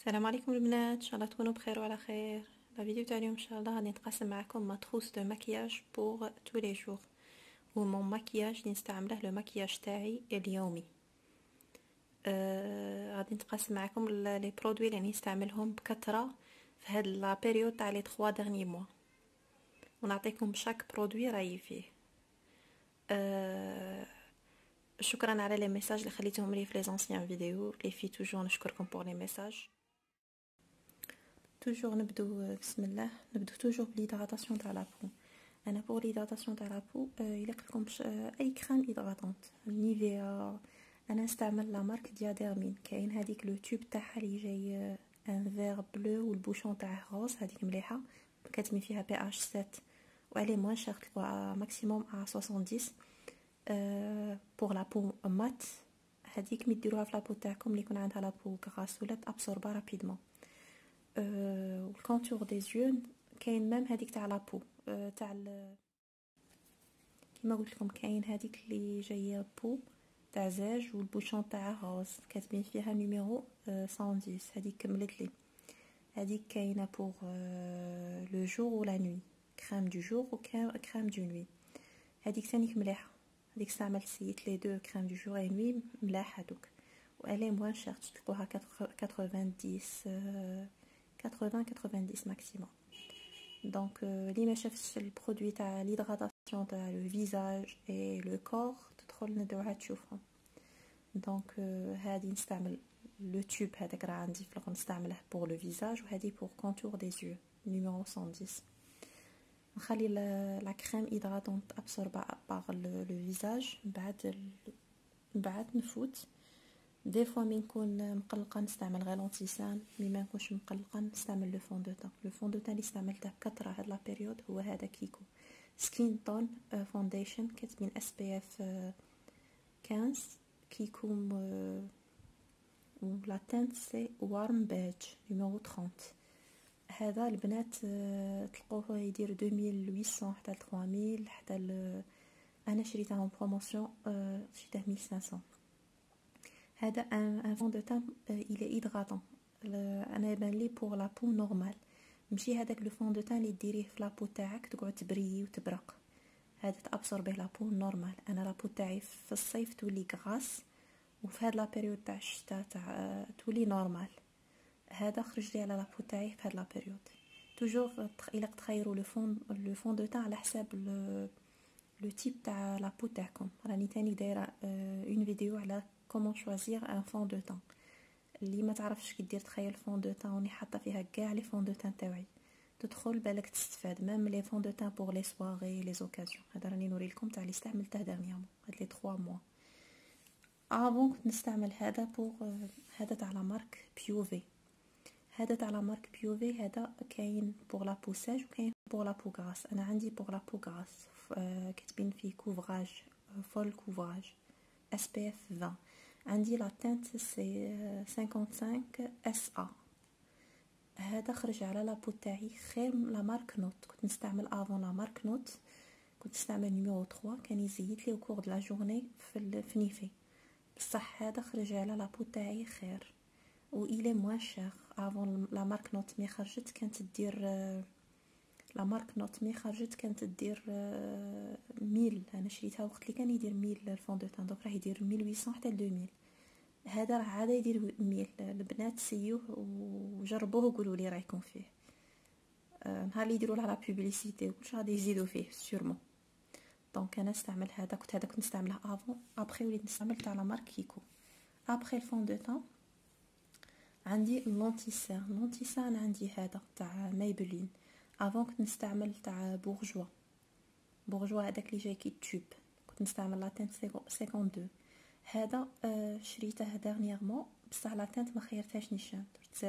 السلام عليكم البنات، ان شاء الله تكونوا بخير وعلى خير. لا فيديو تاع اليوم ان شاء الله غادي نتقاسم معكم ما تروس دو ماكياج بور تو لي جور ومون ماكياج اللي نستعمله لو ماكياج تاعي اليومي. غادي نتقاسم معكم لي برودوي اللي نستعملهم بكثره في هاد لا بيريود تاع لي 3 ديرني موا، ونعطيكم شاك برودوي راهي فيه. شكرا على لي ميساج اللي خليتهم لي في لي زونسيان فيديو لي في توجور، نشكركم بور لي ميساج. توجور نبدو بسم الله، نبدو توجور بليدغاطاسيون تاع لابو. انا بور ليدغاطاسيون تاع لابو يليق اي كريم هيدغاطونت نيفيا. انا نستعمل لا مارك دياديرمين، كاين هذيك لو تيوب تاعها اللي جاي ان فير بلو والبوشون تاعه روز، هذيك مليحه كاتبين فيها بي اش 7 والي موان شير تلقاها ماكسيموم ا 70. بور لابو مات هذيك مي ديروها في لابو تاعكم اللي يكون عندها لابو غراس ولا تابسوربا رابيدمون. الكونتور دي زيو كاين ميم هذيك تاع لابو تاع كيما قلت لكم، كاين هذيك اللي جايه بو تاع زاج والبوشون تاعها روز كاتبين فيها نيميرو 110، هذيك كملت لي. هذيك كاينه بور لو جور و لا نوي، كريم دو جور و كريم دو نوي. هذيك ثاني مليحه، هذيك استعملت سيت لي دو كريم دو جور و نوي ملاح هذوك، والي موان شير تلقوها 90 90 maximum. Donc اللي ما شافش البرودوي تاع ليدغاطاسيون تاع لو فيزاج اي لو كور تدخل نديروها تشوفهم. دونك هادي نستعمل لو تيوب هذاك راه عندي في نستعمله بور لو فيزاج، وهادي بور كونتور دي زيو نيميرو 110. نخلي لا كريم هيدراتونت ابسورب باغ لو فيزاج، بعد نفوت. دي فوا مين نكون مقلقه نستعمل غير لونتيسان، مي ما نكونش مقلقه نستعمل لو فون دو تان. لو فون دو تان اللي استعملته بكثره هاد لا بيريود هو هذا كيكو سكين تون فونديشن، كاتبين اس بي اف 15 كيكو لا تانت سي وارم بيج نيميرو 30. هذا البنات تلقوه يدير 2800 حتى 3000 حتى انا شريته اون بروموسيون شريته 1500. هذا ان فون دو تان الى هيدغاطون. انا يبان لي بور لا بو نورمال، ماشي هذاك لو فون دو تان اللي ديريه في لابو تاعك تقعد تبريي وتبرق. هذا تابسوربي لابو نورمال. انا لابو تاعي في الصيف تولي غراس، وفي هاد لا بيريود تاع الشتاء تاع تولي نورمال. هذا خرج لي على لابو تاعي في هاد لا بيريود. توجور الى تخيروا لو فون دو تان على حساب لو تيب تاع لابو تاعكم. راني تاني دايره اون فيديو على كومون شوازير ان فون دو تان. اللي ما تعرفش كي دير تخيل فون دو تان وني حاطه فيها كاع لي فون دو تان تاوعي، تدخل بالك تستفاد ميم لي فون دو تان بور لي سواري لي زوكازيون. هذا راني نوري لكم تاع اللي استعملته دارنيامون هاد لي 3 موا. افون كنت نستعمل هذا بور هذا تاع لا مارك بيوفي. هذا تاع لا مارك بيوفي هذا كاين بور لا بوساج وكاين بور لا بو غراس. انا عندي بور لا بو غراس كاتبين فيه كوفراج فول كوفراج اس بي اف 20. عندي لا تانت سي 55 اس ا. هذا خرج على لابو تاعي خير لا مارك نوت. كنت نستعمل افون لا مارك نوت، كنت نستعمل نيميرو 3 كان يزيد لي او كور دو لا جورني في نيفي. بصح هذا خرج على لابو تاعي خير و الي موان شير. افون لا مارك نوت مي خرجت كانت تدير لا مارك نوت مي خرجت كانت تدير 1000. انا شريتها وقت اللي كان يدير 1000 الفون دو تان، دوك راه يدير 1800 حتى 2000. هذا راه عاد يدير 1000. البنات سيوه وجربوه وقولوا لي رايكم فيه. نهار اللي يديروا له لا بوبليسيتي وكلشي غادي يزيدوا فيه سيرمون. دونك انا نستعمل هذا، كنت نستعمله افون. ابري وليت نستعمل تاع لا مارك كيكو. ابري الفون دو تان عندي لونتيسان عندي هذا تاع مايبلين. افون كنت نستعمل تاع بورجوا هذاك اللي جاي كي تيوب، كنت نستعمل لا تنت 52. هذا شريته دارنييرمون بصح لا تنت ما خيرتهاش نيشان، درت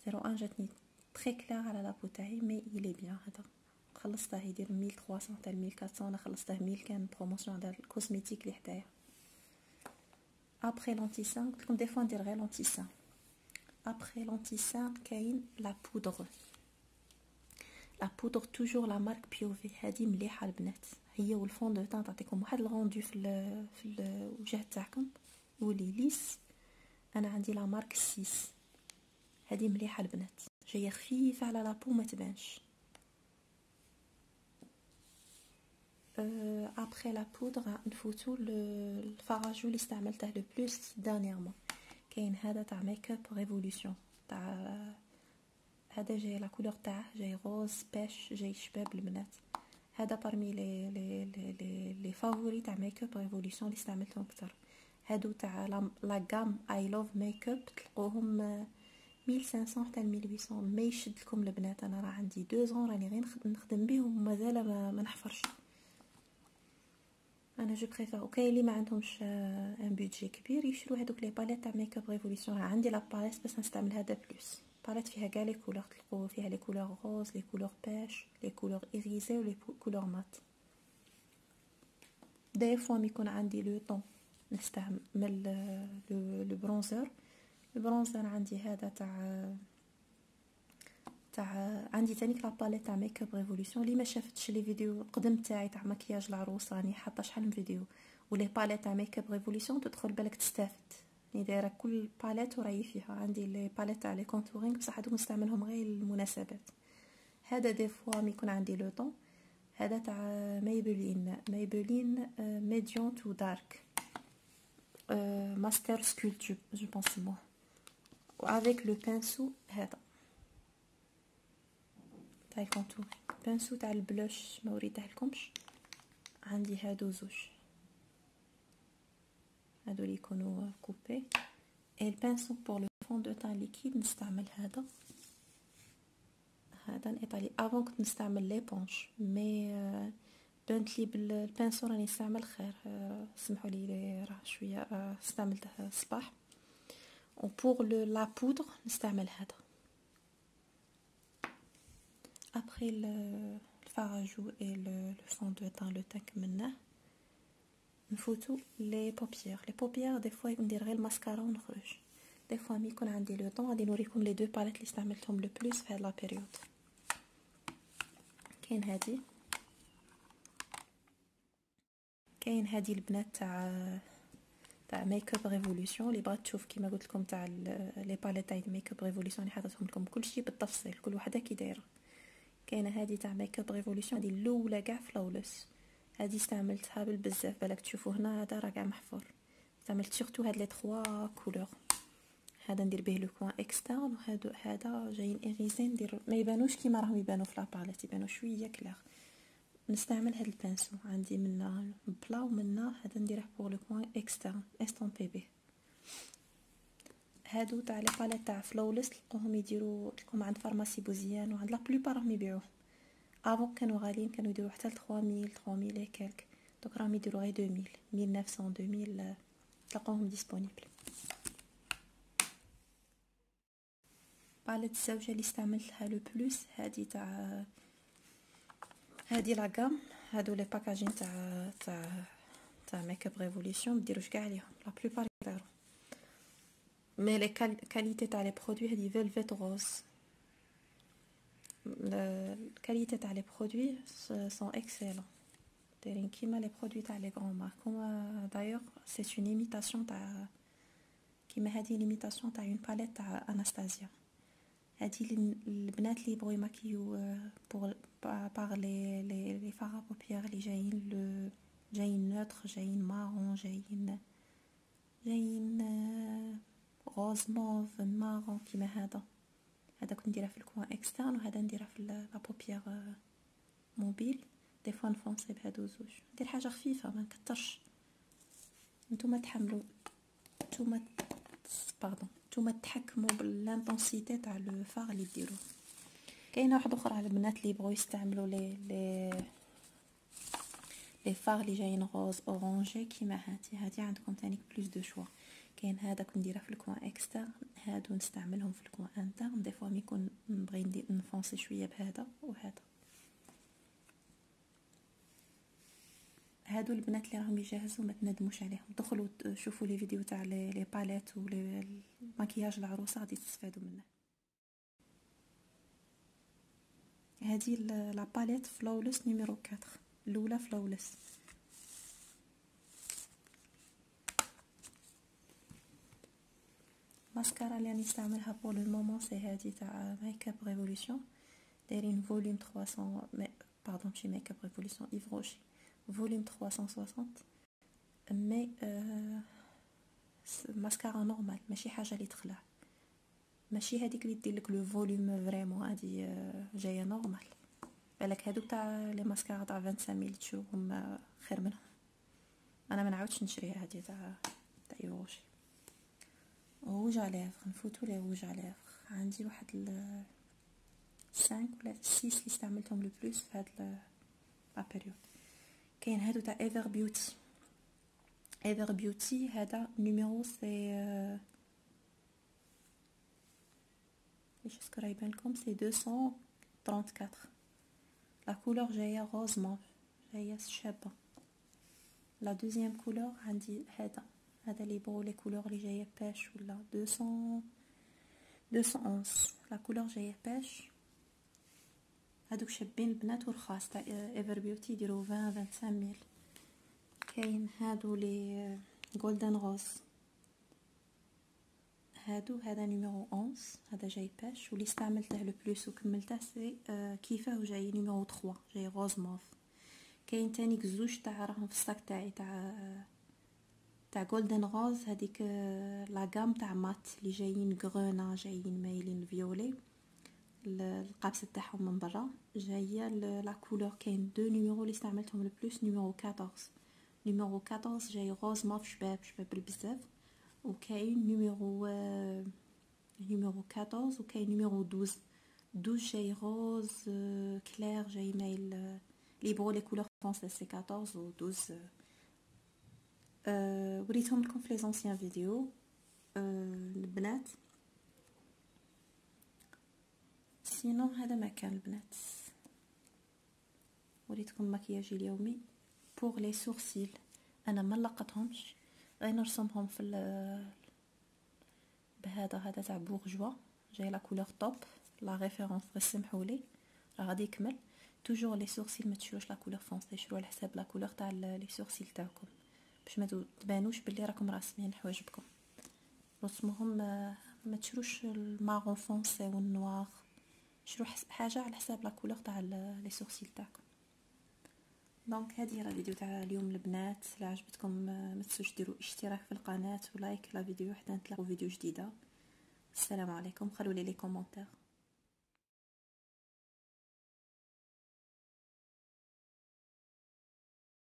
01 جاتني تري كلير على لابو تاعي مي يلي بيان. هذا خلصته يدير 1300 حتى 1400، انا خلصته 1000 كان بروموسيون دار الكوزميتيك اللي حدايا. ابري لونتيسان قلت لكم دي فوا ندير غير لونتيسان. ابري لونتيسان كاين لا بودر توجور لا مارك بيوفي. هذه مليحه البنات، هي والفون دو تان تعطيكم واحد الغوندو في الوجه تاعكم يولي ليس. انا عندي لا مارك 6 هذه مليحه البنات، جايه خفيفه على لابو ما تبانش. ابخي لا بودر نفوتو الفراجو اللي استعملته لو بلوس دانييرمون. كاين هذا تاع ميك اب ريفولوشن، تاع هذا جاي لا كولور تاعه جاي روز بيش، جاي شباب البنات. هذا بارمي لي فافوري تاع ميك اب ريفولوشن اللي استعملتهم كتر. هادو تاع لا غام اي لوف ميك اب تلقوهم 1500 حتى 1800. ما يشد لكم البنات، انا راه عندي 2 راني غير نخدم بهم ومازال ما نحفرش. انا جو بريفير. وكاين اللي ما عندهمش ان بودجي كبير يشرو هذوك لي باليت تاع ميك اب ريفولوشن. راه عندي لا باليت بس نستعمل هذا بلوس. باليت فيها كاع لي كولور، تلقوا فيها لي كولور روز، لي كولور بيش، لي كولور ايريزي و لي كولور مات. داي فوا يكون عندي لو طون نستعمل لو برونزر. البرونزر عندي هذا تاع عندي تاني لا باليت تاع ميك اب ريفولوشن. اللي ما شافتش لي فيديو القدم تاعي تاع مكياج العروس راني حاطه شحال من فيديو. ولي باليت تاع ميك اب ريفولوشن تدخل بالك تستافد، يعني دايره كل باليت وراي فيها. عندي لي باليت تاع لي كونتورينغ بصح هادو نستعملهم غير المناسبات. هذا دي فوا يكون عندي لو طون. هذا تاع مايبلين ميديون تو دارك ماستر سكولبتور جو بونس سموه. و افيك لو بانسو هذا تاع الكونتور، بانسو تاع البلوش ما وريته لكمش. عندي هادو زوج، هادو اللي يكونوا كوبي. اي البانسو بور لو فون دو تان ليكيد نستعمل هذا الايطالي. افون كنت نستعمل ليبونش مي بانت لي بالبانسو راني نستعمل خير. سمحوا لي راه شويه استعملته الصباح. و بور لا بودر نستعمل هذا. ابري الفراجو اي لو فون دو تان لو تان كملناه. نفوتو لي بوبيير دي فوا ندير غير الماسكارا ونخرج. دي فوا مي يكون عندي لو طون غادي نوريكم لي دو باليت اللي استعملتهم لو بلوس في هاد لا بيريود. كاين هادي البنات تاع ميك اب ريفولوشن. اللي بغات تشوف كيما قلت لكم تاع لي باليت تاع ميك اب ريفولوشن اللي حاطتهم لكم كلشي بالتفصيل كل وحده كي دايره. كاينه هادي تاع ميك اب ريفولوشن، هادي الاولى كاع فلولس. هادي استعملتها بالبزاف، بالك تشوفوا هنا هذا راه كاع محفور. استعملت سورتو هاد لي 3 كولور. هذا ندير به لو كوان اكسترن، هذا جايين ايريزي ندير ما يبانوش كيما راهم يبانوا في لاباليت، يبانوا شويه كلير. نستعمل هاد البانسو عندي منا بلا ومنا هذا نديره بور لو كوان اكسترن استامبي به. هادو تاع لي باليت تاع فلولس تلقوهم تلقوهم عند فارماسي بوزيان وعند لا بلوبار راهم يبيعوه. افون كانوا غاليين، كانوا يديروا حتى ل 3000 اي كالك. دوك راهم يديروا غير 1900 2000 تلقوهم ديسپونيبل. باليت الزوجه اللي استعملتها لو بلوس هادي لا غام. هادو لي باكاجين تاع ميك اب ريفولوشن ما ديروش كاع عليهم، لا بلوبار يديروا. مي لي كاليتي تاع لي برودوي هادي فيلفيت روز. الكاليتي تاع لي برودوي سون اكسيلون، دايرين كيما لي برودوي تاع لي غران مارك. هما دايوغ سي اون ايميتاسيون تاع كيما هادي ليميتاسيون تاع اون باليت تاع اناستازيا. هادي البنات اللي بغوا يماكيو بور باغ لي فارا بوبيير اللي جايين نوتر، جايين مارون، جايين روز موف مارون كيما هذا كنت نديره في الكوان اكسترن، وهذا نديره في لا بوبيير موبيل. دي فوا نفونسي بهادو زوج، ندير حاجه خفيفه ما نكترش. نتوما تحملوا، نتوما تحكموا بالانتنسيتي تاع لو فار اللي ديروه. كاينه واحده اخرى على البنات اللي بغوا يستعملوا لي فار اللي جايين روز اورانجي كيما هادي عندكم تاني بلوس دو شوا. كاين هذا كنت نديره في الكوان اكسترن، هادو نستعملهم في الكوان انترن. دي فوا يكون نبغي نفونسي شويه بهذا وهذا. هادو البنات اللي راهم يجهزوا ما تندموش عليهم، دخلوا شوفوا لي فيديو تاع لي باليت و لي مكياج العروسه غادي تستفادوا منه. هذه لا باليت فلولس نيميرو 4 الاولى فلولس. الماسكارا اللي راني نستعملها بور لو مومون سي هادي تاع ميك اب ريفولوشن، دايرين فوليوم 300 باردون ماشي ميك اب ريفولوشن، ايف روشي فوليوم 360 مي ماسكارا نورمال ماشي حاجه اللي تخلع، ماشي هذيك اللي دير لك لو فوليوم فريمون، هادي جايه نورمال. بالك هادو تاع لي ماسكارا تاع 25000 تشوفهم خير منهم، انا ما نعاودش نشريها هادي تاع يوروشي. روج على ليفر، نفوتو لي روج على ليفر، عندي واحد 5 ولا 6 اللي استعملتهم لو بلوس في هاد لا بيريود. كاين هادو تاع ايفر بيوتي، ايفر بيوتي هذا نيميرو سي واش سكرا يبان لكم، سي 234. لا كولور جايه روز موف، جايه شابه. لا دوزيام كولور عندي هذا لي بو لي كولور اللي جايه باش ولا 211. لا كولور جايه باش، هادوك شابين البنات ورخاص تاع ايفر بيوتي يديروا 25 كاين هادو لي جولدن روز، هذا نيميرو 11، هذا جاي باش، واللي استعملته لو بلوس وكملته سي كيفاه جاي نيميرو 3 جاي روز موف. كاين تاني زوج تاع راهم في الصاك تاعي تاع جولدن روز، هذيك لا غام تاع مات اللي جايين غرونا جايين مايلين فيولي، القابسه تاعهم من برا جايه لا كولور. كاين دو نيميرو اللي استعملتهم لو بلوس، نيميرو 14 نيميرو 14 جاي روز موف شباب بزاف، وكاين نيميرو 14 وكاين نيميرو 12 جاي روز كلير جاي مايل لي بو لي كولور فرونسيز سي 14 و 12. وريتهم لكم في لي زونسيان فيديو البنات. سينو هذا ما كان البنات، وريتكم مكياجي اليومي. بوغ لي سورسيل انا ما لقطهمش، غير نرسمهم في هذا تاع بورجوا جاي لا كولور توب، لا ريفيرونس غير سمحولي راه غادي يكمل. توجور لي سورسيل ما تشروش لا كولور فونسي، شرو على حساب لا كولور تاع لي سورسيل تاعكم باش ما تبانوش باللي راكم راسمين حواجبكم. رسمهم ما تشروش المارون فونسي والنوار، شرو حاجه على حساب لا كولور تاع لي سورسيل تاعكم. دونك هذه راه الفيديو تاع اليوم البنات، الا عجبتكم ما تنسوش ديروا اشتراك في القناه ولايك لا فيديو حتى نتلاقوا فيديو جديده. السلام عليكم، خلوا لي كومونتير.